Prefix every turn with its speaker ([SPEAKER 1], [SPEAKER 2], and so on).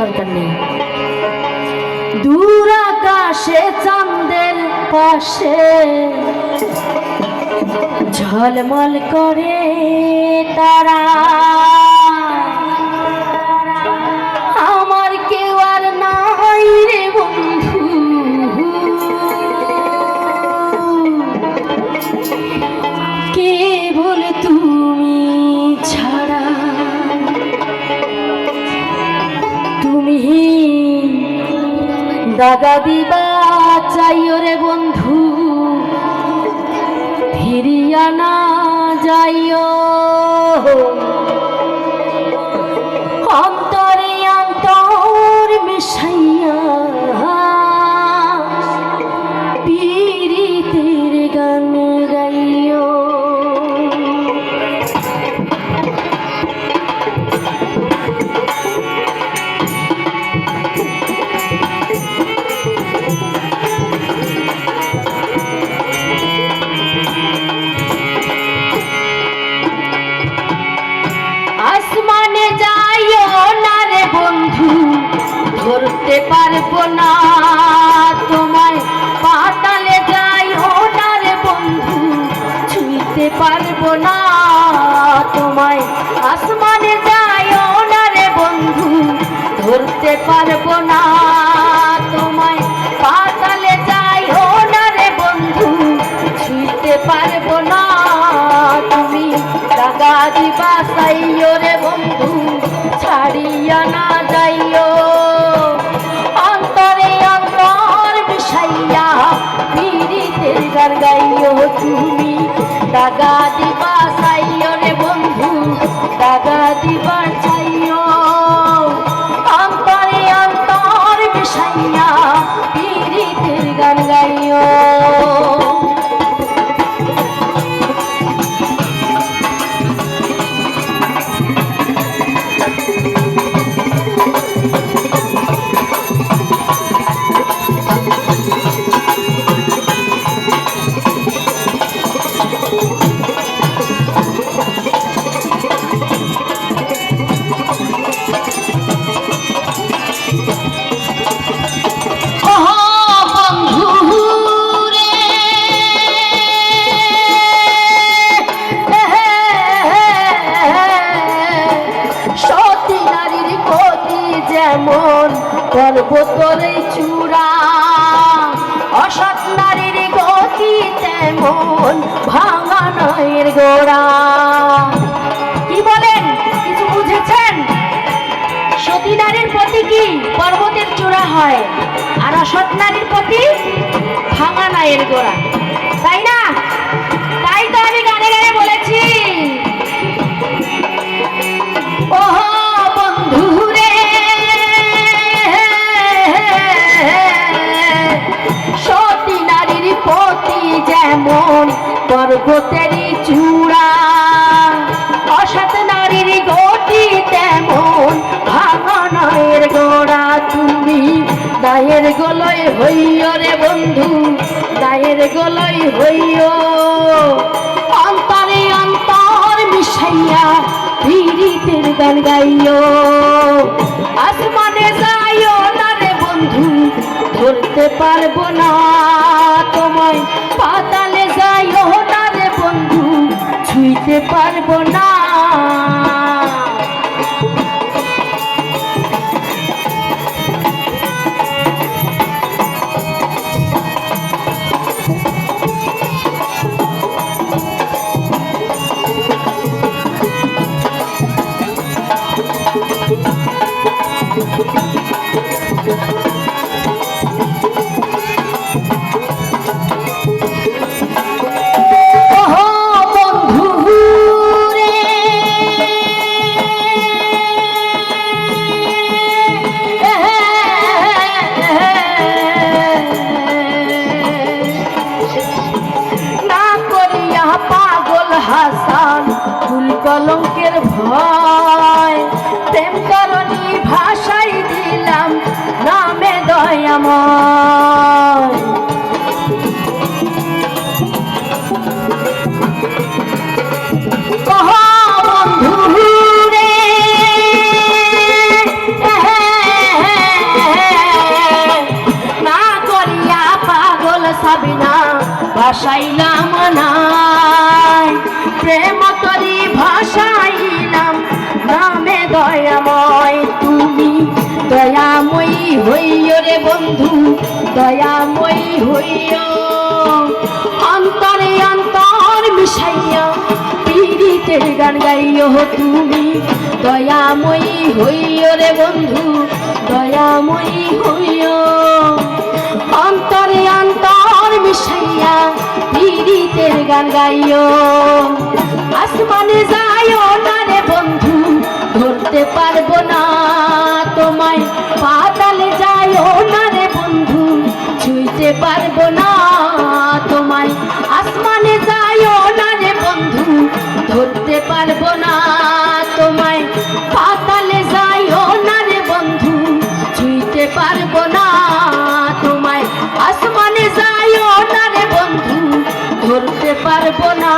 [SPEAKER 1] দরকার নেই। দূর আকাশে চাঁদের পাশে ঝলমল করে তারা, আমার কেউ আর নাই রে বন্ধু, কেবল তুমি ছাড়া। তুমি দাগা দিবা চাইও রে বন্ধু, ফিরিয়া না যাইও। অন্তরে অন্তর মিশাইয়া পীড়িতের গান গাইও। আসমানে যাইও না রে বন্ধু, ধরতে পারবো না তোমায়। পাতালে যাইও না রে বন্ধু, ছুঁইতে পারবো না তোমায়। আসমানে যাইও না রে বন্ধু, ধরতে পারবো না তোমায়। পাতালে যাইও না রে বন্ধু, ছুঁইতে পারবো না। তুমি দাগা দিবা চাইও রে বন্ধু, ছাড়িয়া না যাইও। অন্তরে অন্তর মিশাইয়া পীড়িতের গান গাইও। তুমি দাগা দিবা চাইও রে বন্ধু, দাগা দিবা চাইও। অন্তরে অন্তর মিশাইয়া পীড়িতের গান গাইও। পর্বতরে চূড়া, অসৎ নারীর গতি তেমন ভাঙা নয়ের গোড়া। কি বলেন, কিছু বুঝেছেন? সতী নারীর প্রতি কি পর্বতের চূড়া হয়, আর অসৎ নারীর প্রতি ভাঙা নয়ের গোড়া, তাই না? তাই তো আমি গানে গানে বলেছি, ওহো বন্ধু রে, সতী নারীর প্রতি যেমন পর্বতেরই চূড়া, অসৎ নারীর গতি তেমন ভাঙা নয়ের গোড়া। তুমি গায়ের গলয় হইও রে বন্ধু, গায়ের গলয় হইও। অন্তরে অন্তর মিশাইয়া পীড়িতের গান গাইও। আসমানে যাইও না রে বন্ধু, ধরতে পারবো না তোমায়। পাতালে যাইও না রে বন্ধু, ছুঁইতে পারবো না। ওহো বন্ধু রে, ভাসাইলাম নাই, প্রেম তরি ভাসাইলাম নামে দয়াময় তুমি দয়াময়ী হইও রে বন্ধু, দয়াময়ী হইও। অন্তরে অন্তর মিশাইয়া পীড়িতের গান গাইও তুমি দয়াময়ী হইও রে বন্ধু, দয়াময়ী হইও। অন্তরে অন্তর মিশাইয়া পীড়িতের গান গাইও। আসমানে যাইও না রে বন্ধু, ধরতে পারবো না তোমায়, পাতালে যাইও না রে বন্ধু, ছুঁইতে পারবো না তোমায়। আসমানে যাইও না রে বন্ধু, ধরতে পারবো না তোমায়, পাতালে যাইও না রে বন্ধু, ছুঁইতে পারবো না তোমায়। আসমানে যাইও না রে বন্ধু, ধরতে পারবো না